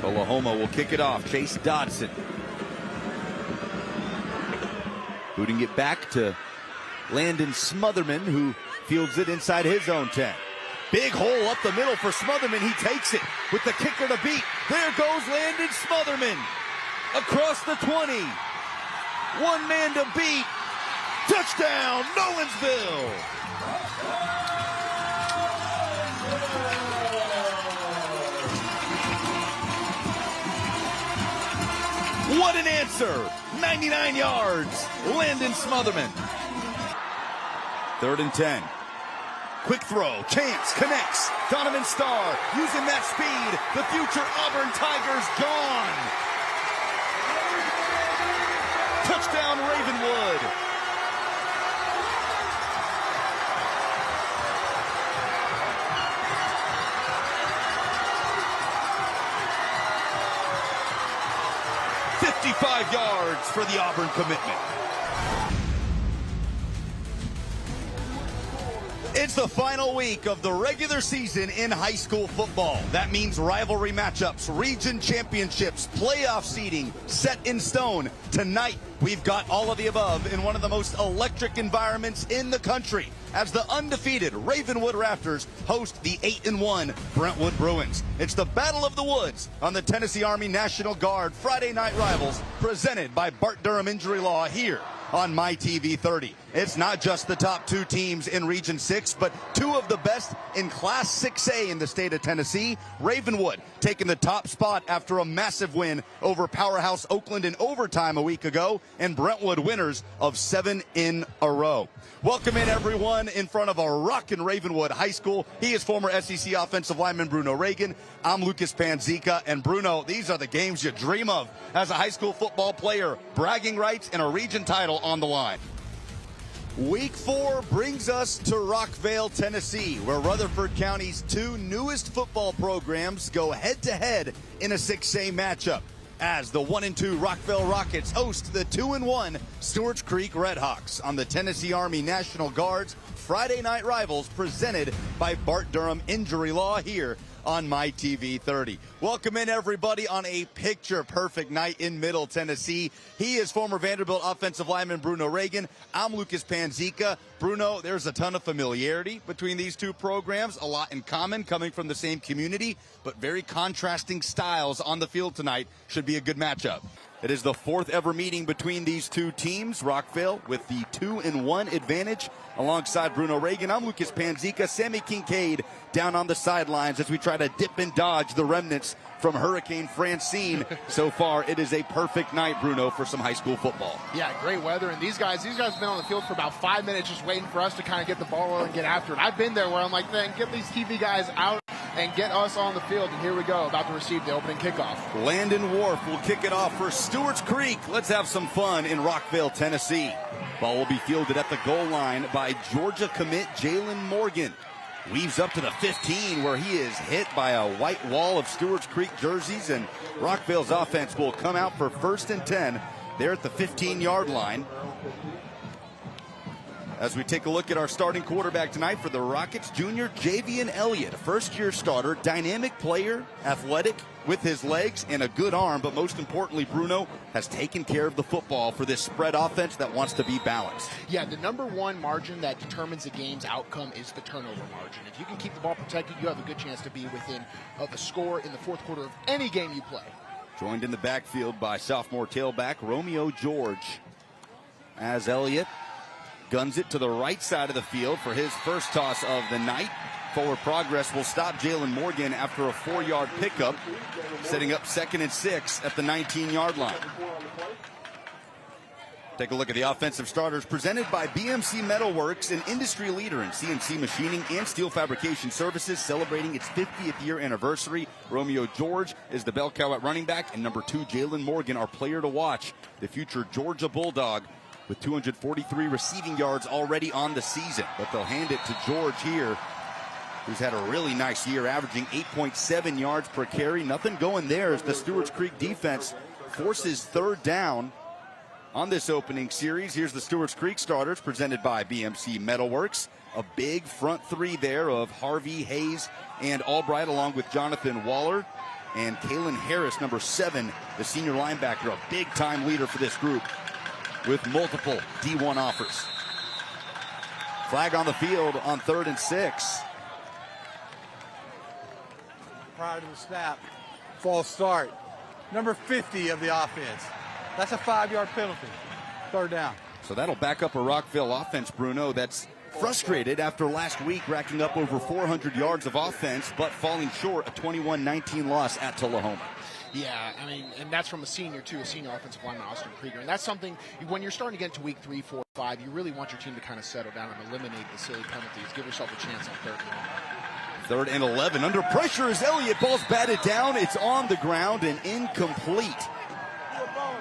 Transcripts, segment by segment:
Oklahoma will kick it off. Chase Dodson. Booting it back to Landon Smotherman, who fields it inside his own 10. Big hole up the middle for Smotherman. He takes it with the kicker to beat. There goes Landon Smotherman. Across the 20. One man to beat. Touchdown, Nolensville. What an answer. 99 yards. Landon Smotherman. 3rd and 10. Quick throw, chance, connects. Donovan Starr using that speed. The future Auburn Tigers gone. Touchdown Ravenwood. "55 yards for the Auburn commitment." It's the final week of the regular season in high school football. That means rivalry matchups, region championships, playoff seeding set in stone. Tonight, we've got all of the above in one of the most electric environments in the country as the undefeated Ravenwood Raptors host the 8-1 Brentwood Bruins. It's the Battle of the Woods on the Tennessee Army National Guard Friday Night Rivals, presented by Bart Durham Injury Law here on MyTV 30. It's not just the top two teams in Region 6, but two of the best in Class 6A in the state of Tennessee. Ravenwood taking the top spot after a massive win over powerhouse Oakland in overtime a week ago, and Brentwood winners of 7 in a row. Welcome in, everyone, in front of a rockin' Ravenwood High School. He is former SEC offensive lineman Bruno Reagan. I'm Lucas Panzica, and Bruno, these are the games you dream of as a high school football player. Bragging rights and a region title on the line. Week 4 brings us to Rockvale, Tennessee, where Rutherford County's two newest football programs go head-to-head in a 6A matchup, as the 1-2 Rockvale Rockets host the 2-1 Stewart's Creek Redhawks on the Tennessee Army National Guard's Friday Night Rivals, presented by Bart Durham Injury Law here on MyTV 30. Welcome in, everybody, on a picture-perfect night in Middle Tennessee. He is former Vanderbilt offensive lineman Bruno Reagan. I'm Lucas Panzica. Bruno, there's a ton of familiarity between these two programs, a lot in common, coming from the same community, but very contrasting styles on the field tonight. Should be a good matchup. It is the 4th ever meeting between these two teams. Rockvale with the 2-1 advantage. Alongside Bruno Reagan, I'm Lucas Panzica. Sammy Kincaid down on the sidelines as we try to dip and dodge the remnants from Hurricane Francine. So far, it is a perfect night, Bruno, for some high school football. Yeah, great weather. And these guys have been on the field for about 5 minutes just waiting for us to kind of get the ball rolling and get after it. I've been there where I'm like, man, get these TV guys out and get us on the field. And here we go, about to receive the opening kickoff. Landon Wharf will kick it off for Stewart's Creek. Let's have some fun in Rockvale, Tennessee. Ball will be fielded at the goal line by Georgia commit Jalen Morgan. Weaves up to the 15, where he is hit by a white wall of Stewart's Creek jerseys, and Rockvale's offense will come out for 1st and 10 there at the 15-yard line. As we take a look at our starting quarterback tonight for the Rockets, junior Javian Elliott, a first-year starter, dynamic player, athletic with his legs and a good arm, but most importantly, Bruno has taken care of the football for this spread offense that wants to be balanced. Yeah, the number one margin that determines the game's outcome is the turnover margin. If you can keep the ball protected, you have a good chance to be within of a score in the 4th quarter of any game you play. Joined in the backfield by sophomore tailback Romeo George, as Elliott guns it to the right side of the field for his first toss of the night. Forward progress will stop Jalen Morgan after a 4-yard pickup, setting up 2nd and 6 at the 19-yard line. Take a look at the offensive starters presented by BMC Metalworks, an industry leader in CNC machining and steel fabrication services, celebrating its 50th year anniversary. Romeo George is the bell cow at running back, and number 2, Jalen Morgan, our player to watch, the future Georgia Bulldog, with 243 receiving yards already on the season. But they'll hand it to George here, who's had a really nice year, averaging 8.7 yards per carry. Nothing going there as the Stewart's Creek defense forces 3rd down on this opening series. Here's the Stewart's Creek starters presented by BMC Metalworks. A big front 3 there of Harvey, Hayes, and Albright, along with Jonathan Waller. and Kalen Harris, number 7, the senior linebacker, a big-time leader for this group with multiple D1 offers. Flag on the field on 3rd and 6. Prior to the snap, false start. Number 50 of the offense. That's a 5-yard penalty. 3rd down. So that'll back up a Rockville offense, Bruno, that's frustrated after last week racking up over 400 yards of offense, but falling short, a 21-19 loss at Tullahoma. Yeah, I mean, and that's from a senior, too, a senior offensive lineman, Austin Krieger. And that's something, when you're starting to get into week 3, 4, 5, you really want your team to kind of settle down and eliminate the silly penalties. Give yourself a chance on 3rd and long. 3rd and 11. Under pressure is Elliott. Ball's batted down. It's on the ground and incomplete.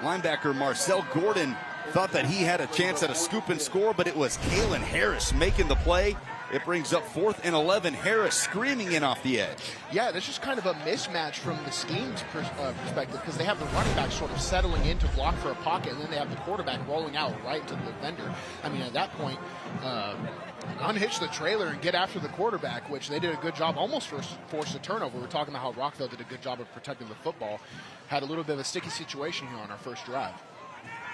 Linebacker Marcel Gordon thought that he had a chance at a scoop and score, but it was Kalen Harris making the play. It brings up 4th and 11. Harris screaming in off the edge. Yeah, there's just kind of a mismatch from the scheme's perspective, because they have the running back sort of settling in to block for a pocket, and then they have the quarterback rolling out right to the defender. I mean, at that point, unhitch the trailer and get after the quarterback, which they did a good job, almost forced a turnover. We're talking about how Rockville did a good job of protecting the football. Had a little bit of a sticky situation here on our first drive.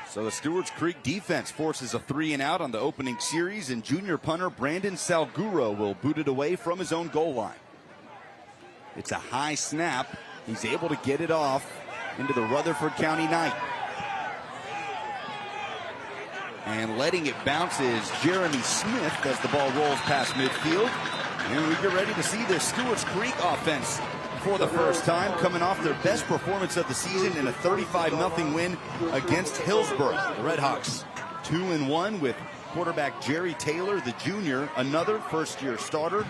So the Stewart's Creek defense forces a 3-and-out on the opening series, and junior punter Brandon Salguro will boot it away from his own goal line. It's a high snap. He's able to get it off into the Rutherford County Knight. And letting it bounce is Jeremy Smith as the ball rolls past midfield. And we get ready to see the Stewart's Creek offense for the first time, coming off their best performance of the season in a 35-0 win against Hillsborough. The Redhawks 2-1 with quarterback Jerry Taylor, the junior, another first-year starter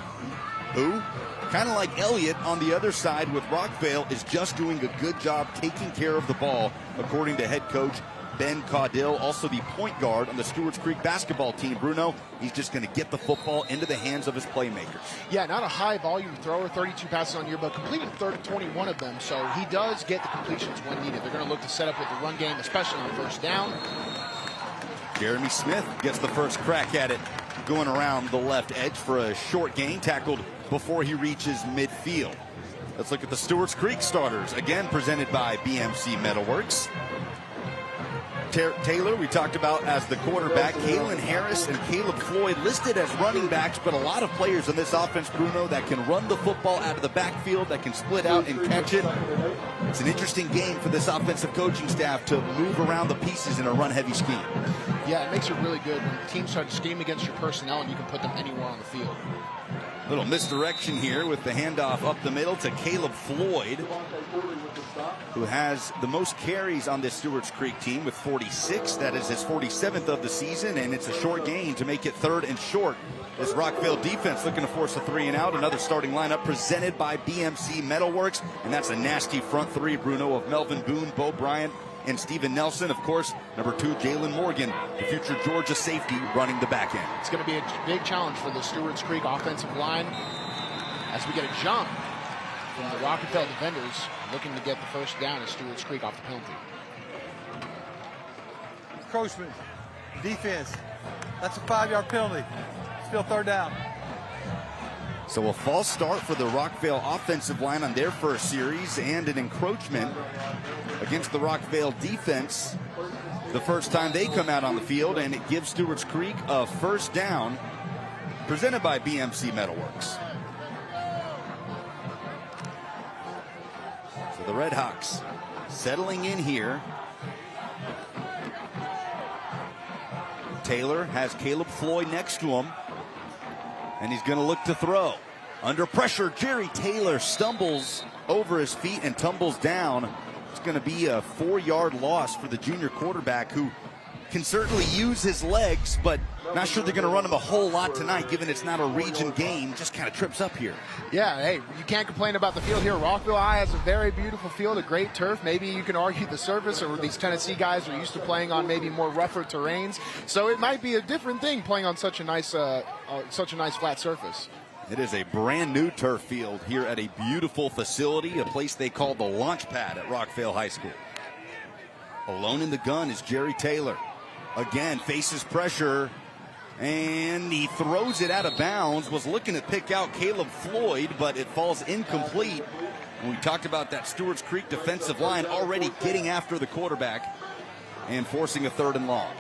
who, kind of like Elliott on the other side with Rockville, is just doing a good job taking care of the ball, according to head coach Ben Caudill, also the point guard on the Stewart's Creek basketball team. Bruno, he's just going to get the football into the hands of his playmakers. Yeah, not a high volume thrower, 32 passes on year, but completed 21 of them, so he does get the completions when needed. They're going to look to set up with the run game, especially on 1st down. Jeremy Smith gets the first crack at it, going around the left edge for a short gain, tackled before he reaches midfield. Let's look at the Stewart's Creek starters, again presented by BMC Metalworks. Taylor, we talked about as the quarterback. Kalen Harris and Caleb Floyd listed as running backs, but a lot of players in this offense, Bruno, that can run the football out of the backfield, that can split out and catch it. It's an interesting game for this offensive coaching staff to move around the pieces in a run-heavy scheme. Yeah, it makes it really good when teams start to scheme against your personnel and you can put them anywhere on the field. Little misdirection here with the handoff up the middle to Caleb Floyd, who has the most carries on this Stewart's Creek team with 46. That is his 47th of the season, and it's a short gain to make it 3rd and short. This Rockville defense looking to force a 3-and-out. Another starting lineup presented by BMC Metalworks, and that's a nasty front 3, Bruno, of Melvin Boone, Bo Bryant, and Steven Nelson. Of course, number 2, Jalen Morgan, the future Georgia safety, running the back end. It's going to be a big challenge for the Stewart's Creek offensive line as we get a jump from the Rockville defenders looking to get the first down as Stewart's Creek off the penalty. Encroachment, defense. That's a 5-yard penalty. Still 3rd down. So a false start for the Rockville offensive line on their first series, and an encroachment against the Rockville defense the first time they come out on the field, and it gives Stewart's Creek a 1st down, presented by BMC Metalworks. So the Redhawks settling in here. Taylor has Caleb Floyd next to him, and he's going to look to throw. Under pressure, Jerry Taylor stumbles over his feet and tumbles down. It's going to be a 4-yard loss for the junior quarterback, who can certainly use his legs, but not sure they're going to run him a whole lot tonight, given it's not a region game. Just kind of trips up here. Yeah, hey, you can't complain about the field here. Rockville High has a very beautiful field, a great turf. Maybe you can argue the surface, or these Tennessee guys are used to playing on maybe more rougher terrains. So it might be a different thing playing on such a nice flat surface. It is a brand new turf field here at a beautiful facility, a place they call the Launch Pad at Rockville High School. Alone in the gun is Jerry Taylor. Again, faces pressure, and he throws it out of bounds. Was looking to pick out Caleb Floyd, but it falls incomplete. We talked about that Stewart's Creek defensive line already getting after the quarterback and forcing a 3rd and long.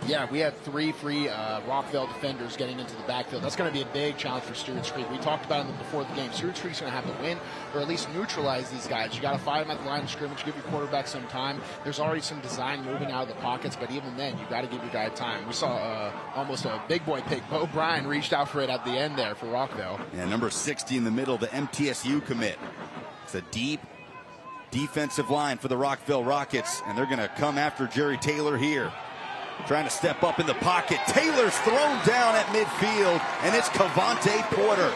Yeah, we had 3 free Rockville defenders getting into the backfield. That's going to be a big challenge for Stewart's Creek. We talked about it before the game. Stewart's Creek's going to have to win or at least neutralize these guys. You got to fight them at the line of scrimmage, give your quarterback some time. There's already some design moving out of the pockets, but even then, you got to give your guy time. We saw almost a big boy pick. Bo Bryan reached out for it at the end there for Rockville. Yeah, number 60 in the middle, the MTSU commit. It's a deep defensive line for the Rockville Rockets, and they're going to come after Jerry Taylor here. Trying to step up in the pocket. Taylor's thrown down at midfield, and it's Cavante Porter.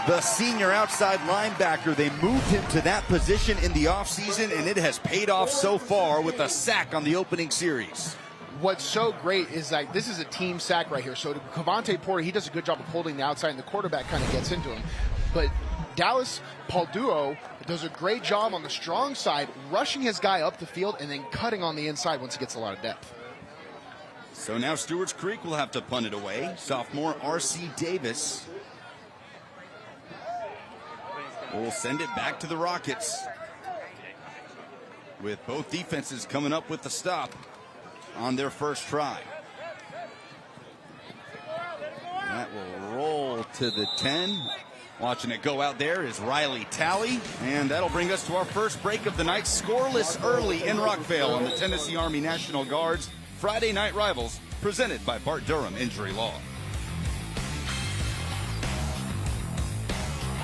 The senior outside linebacker, they moved him to that position in the offseason, and it has paid off so far with a sack on the opening series. What's so great is that this is a team sack right here. So Cavante Porter, he does a good job of holding the outside, and the quarterback kind of gets into him. But Dallas Palduo does a great job on the strong side, rushing his guy up the field and then cutting on the inside once he gets a lot of depth. So now Stewart's Creek will have to punt it away. Sophomore R.C. Davis will send it back to the Rockets, with both defenses coming up with the stop on their first try. That will roll to the 10. Watching it go out there is Riley Talley, and that'll bring us to our first break of the night. Scoreless early in Rockville on the Tennessee Army National Guard's Friday Night Rivals, presented by Bart Durham Injury Law.